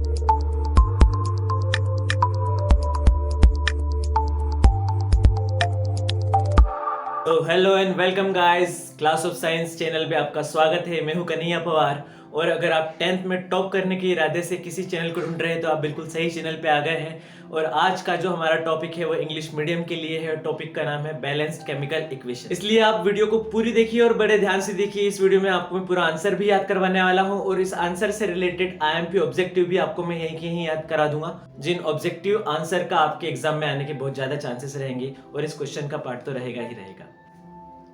तो hello and welcome guys, class of science channel पे आपका स्वागत है। मैं हूं कन्हैया पवार और अगर आप 10th में टॉप करने के इरादे से किसी चैनल को ढूंढ रहे हैं तो आप बिल्कुल सही चैनल पे आ गए हैं। और आज का जो हमारा टॉपिक है वो इंग्लिश मीडियम के लिए है। टॉपिक का नाम है बैलेंस्ड केमिकल इक्वेशन। इसलिए आप वीडियो को पूरी देखिए और बड़े ध्यान से देखिए। इस वीडियो में आपको मैं पूरा आंसर भी याद करवाने वाला हूँ और इस आंसर से रिलेटेड IMP ऑब्जेक्टिव भी आपको मैं यहीं के यहीं याद करा दूंगा, जिन ऑब्जेक्टिव आंसर का आपके एग्जाम में आने के बहुत ज्यादा चांसेस रहेंगे और इस क्वेश्चन का पार्ट तो रहेगा ही रहेगा।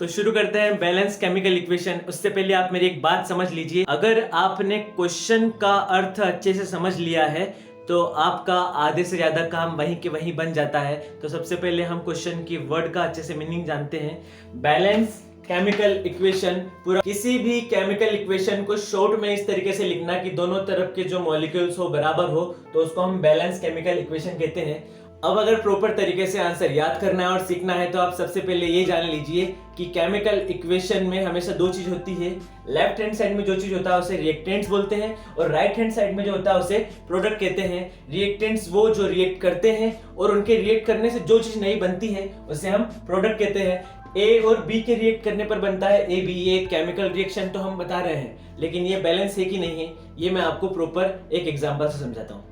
तो शुरू करते हैं बैलेंस केमिकल इक्वेशन। उससे पहले आप मेरी एक बात समझ लीजिए, अगर आपने क्वेश्चन का अर्थ अच्छे से समझ लिया है तो आपका आधे से ज्यादा काम वहीं के वहीं बन जाता है। तो सबसे पहले हम क्वेश्चन की वर्ड का अच्छे से मीनिंग जानते हैं। बैलेंस केमिकल इक्वेशन, पूरा किसी भी केमिकल इक्वेशन को शॉर्ट में इस तरीके से लिखना कि दोनों तरफ के जो मॉलिक्यूल्स हो बराबर हो, तो उसको हम बैलेंस केमिकल इक्वेशन कहते हैं। अब अगर प्रॉपर तरीके से आंसर याद करना है और सीखना है तो आप सबसे पहले ये जान लीजिए कि केमिकल इक्वेशन में हमेशा दो चीज होती है। लेफ्ट हैंड साइड में जो चीज होता है उसे रिएक्टेंट्स बोलते हैं और राइट हैंड साइड में जो होता है उसे प्रोडक्ट कहते हैं। रिएक्टेंट्स वो जो रिएक्ट करते हैं और उनके रिएक्ट करने से जो चीज नहीं बनती है उसे हम प्रोडक्ट कहते हैं। ए और बी के रिएक्ट करने पर बनता है ए बी, ये केमिकल रिएक्शन तो हम बता रहे हैं, लेकिन ये बैलेंस है कि नहीं है ये मैं आपको प्रॉपर एक एग्जांपल से समझाता हूँ।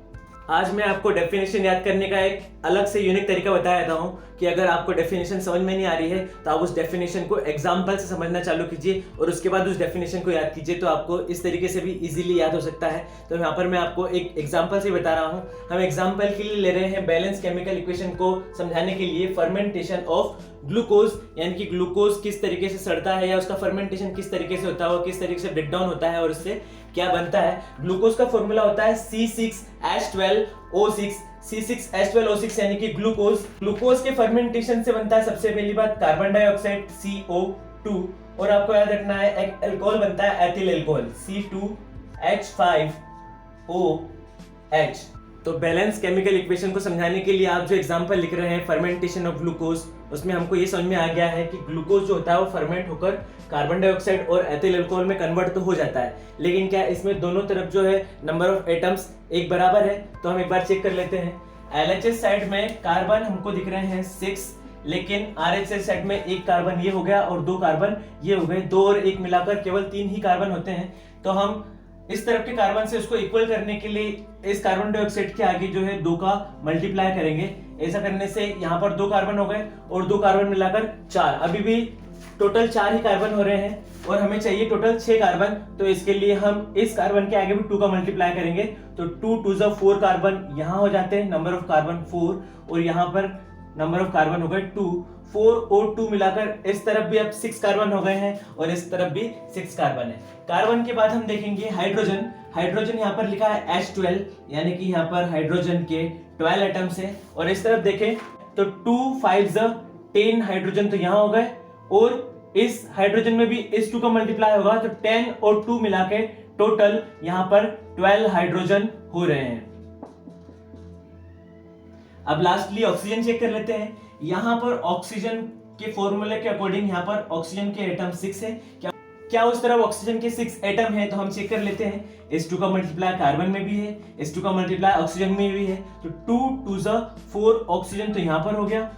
आज मैं आपको डेफिनेशन याद करने का एक अलग से यूनिक तरीका बता देता हूँ कि अगर आपको डेफिनेशन समझ में नहीं आ रही है तो आप उस डेफिनेशन को एग्जाम्पल से समझना चालू कीजिए और उसके बाद उस डेफिनेशन को याद कीजिए, तो आपको इस तरीके से भी इजीली याद हो सकता है। तो यहाँ पर मैं आपको एक एग्जाम्पल से बता रहा हूँ। हम एग्जाम्पल के लिए ले रहे हैं बैलेंस केमिकल इक्वेशन को समझाने के लिए फर्मेंटेशन ऑफ ग्लूकोज, यानी कि ग्लूकोज किस तरीके से सड़ता है या उसका फर्मेंटेशन किस तरीके से होता है, किस तरीके से ब्रेक डाउन होता है और उससे क्या बनता है। ग्लूकोज का फॉर्मूला होता है C6H12O6, C6H12O6 यानी कि ग्लूकोज। ग्लूकोज के फर्मेंटेशन से बनता है सबसे पहली बात कार्बन डाइऑक्साइड CO2, और आपको याद रखना है एक अल्कोहल बनता है एथिल अल्कोहल C2H5OH। तो बैलेंस केमिकल इक्वेशन को समझाने के लिए आप जो एग्जांपल लिख रहे हैं फर्मेंटेशन ऑफ ग्लूकोज, उसमें हमको ये समझ में आ गया है कि ग्लूकोज जो होता है वो फर्मेंट होकर कार्बन डाइऑक्साइड और एथिल अल्कोहल में कन्वर्ट तो हो जाता है, लेकिन क्या इसमें दोनों तरफ जो है नंबर ऑफ एटम्स एक बराबर है? तो हम एक बार चेक कर लेते हैं। LHS साइड में कार्बन हमको दिख रहे हैं 6, लेकिन RHS साइड में एक कार्बन ये हो गया और दो कार्बन ये हो गए, 2 और 1 मिलाकर केवल 3 ही कार्बन होते हैं। तो हम इस तरफ के कार्बन से उसको इक्वल करने के लिए इस कार्बन डाइऑक्साइड के आगे जो है 2 का मल्टीप्लाई करेंगे। ऐसा करने से यहाँ पर 2 कार्बन हो गए और 2 कार्बन मिलाकर 4, अभी भी टोटल 4 ही कार्बन हो रहे हैं और हमें चाहिए टोटल 6 कार्बन। तो इसके लिए हम इस कार्बन के आगे भी 2 का मल्टीप्लाई करेंगे, तो 2 2 जा 4 कार्बन यहाँ हो जाते हैं, नंबर ऑफ कार्बन 4, और यहाँ पर नंबर ऑफ कार्बन हो गए 2, 4 और 2 मिलाकर इस तरफ भी अब 6 कार्बन हो गए हैं और इस तरफ भी 6 कार्बन है। कार्बन के बाद हम देखेंगे हाइड्रोजन। हाइड्रोजन यहाँ पर लिखा है H12, यानी कि यहाँ पर हाइड्रोजन के 12 एटम्स हैं, और इस तरफ देखें तो 2 5 जा 10 हाइड्रोजन तो यहाँ हो गए, और इस हाइड्रोजन में भी इस 2 का मल्टीप्लाई होगा तो 10 और 2 मिला के टोटल यहाँ पर 12 हाइड्रोजन हो रहे हैं। अब लास्टली ऑक्सीजन चेक कर लेते हैं। यहाँ पर ऑक्सीजन के फॉर्मूले के अकॉर्डिंग यहाँ पर ऑक्सीजन के एटम 6 है। क्या उस तरफ ऑक्सीजन के 6 एटम है? तो हम चेक कर लेते हैं। इस 2 का मल्टीप्लाई कार्बन में भी है, इस 2 का मल्टीप्लाई ऑक्सीजन में भी है, तो 2 2 जा 4 ऑक्सीजन तो यहाँ पर हो गया,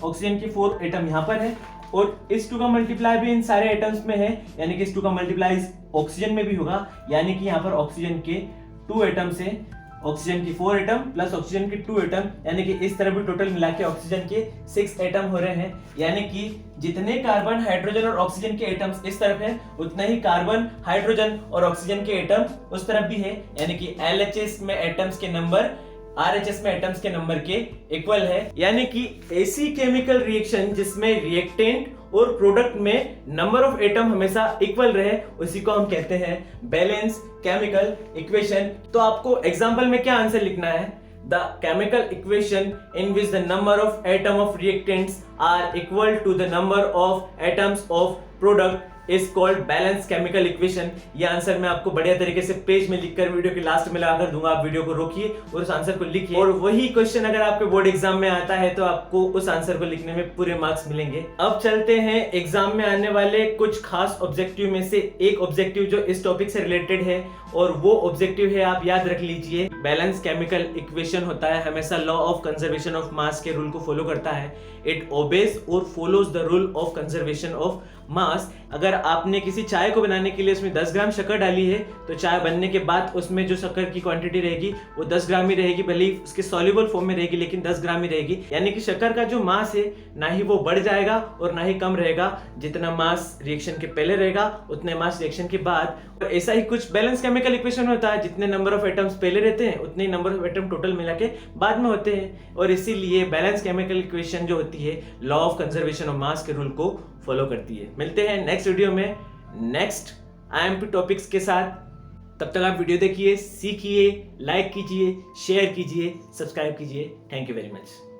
ऑक्सीजन के 4 एटम यहाँ पर है, और इस 2 का मल्टीप्लाई भी इन सारे एटम्स में है, यानी कि इस 2 का मल्टीप्लाई ऑक्सीजन में भी होगा, यानी कि यहाँ पर ऑक्सीजन के 2 एटम से ऑक्सीजन की 4 एटम प्लस ऑक्सीजन के 2 एटम, यानी कि इस तरह भी टोटल मिला के ऑक्सीजन के 6 एटम हो रहे हैं। यानी कि जितने कार्बन हाइड्रोजन और ऑक्सीजन के एटम्स इस तरफ है उतना ही कार्बन हाइड्रोजन और ऑक्सीजन के एटम उस तरफ भी है, यानी कि LHS में एटम्स के नंबर RHS में एटम्स के नंबर के इक्वल है। यानी कि ऐसी केमिकल रिएक्शन जिसमें रिएक्टेंट और प्रोडक्ट में नंबर ऑफ एटम हमेशा इक्वल रहे, उसी को हम कहते हैं बैलेंस केमिकल इक्वेशन। तो आपको एग्जांपल में क्या आंसर लिखना है? The chemical equation in which the number of atom of reactants are equal to the number of atoms of product is called balance chemical equation. ये आंसर मैं आपको बढ़िया तरीके से पेज में लिखकर वीडियो के लास्ट में लगाकर दूंगा। आप वीडियो को रोकिए और उस आंसर को लिखिए, और वही क्वेश्चन अगर आपके बोर्ड एग्जाम में आता है तो आपको उस आंसर को लिखने में पूरे मार्क्स मिलेंगे। अब चलते हैं एग्जाम में आने वाले कुछ खास ऑब्जेक्टिव में से एक ऑब्जेक्टिव जो इस टॉपिक से रिलेटेड है, और वो ऑब्जेक्टिव है, आप याद रख लीजिए, बैलेंस केमिकल इक्वेशन होता है हमेशा law of conservation of mass के रूल को फॉलो करता है। इट ओबेज और follows the rule of conservation of mass. अगर आपने किसी चाय को बनाने के लिए उसमें 10 ग्राम शक्कर डाली है तो चाय बनने के बाद उसमें जो शक्कर की क्वांटिटी रहेगी वो 10 ग्राम ही रहेगी, भले ही उसके सॉल्युबल फॉर्म में रहेगी लेकिन 10 ग्राम ही रहेगी। यानी कि शक्कर का जो मास है ना ही वो बढ़ जाएगा और ना ही कम रहेगा। जितना मास रिएक्शन के पहले रहेगा उतने मास रिएक्शन के बाद। और ऐसा ही कुछ बैलेंस केमिकल इक्वेशन होता है, जितने नंबर ऑफ एटम्स पहले रहते हैं उतने नंबर ऑफ एटम टोटल मिला के बाद में होते हैं। और इसीलिए बैलेंस केमिकल इक्वेशन जो होती है law of conservation of mass के रूल को फॉलो करती है। मिलते हैं नेक्स्ट वीडियो में नेक्स्ट IMP टॉपिक्स के साथ। तब तक आप वीडियो देखिए, सीखिए, लाइक कीजिए, शेयर कीजिए, सब्सक्राइब कीजिए। Thank you very much.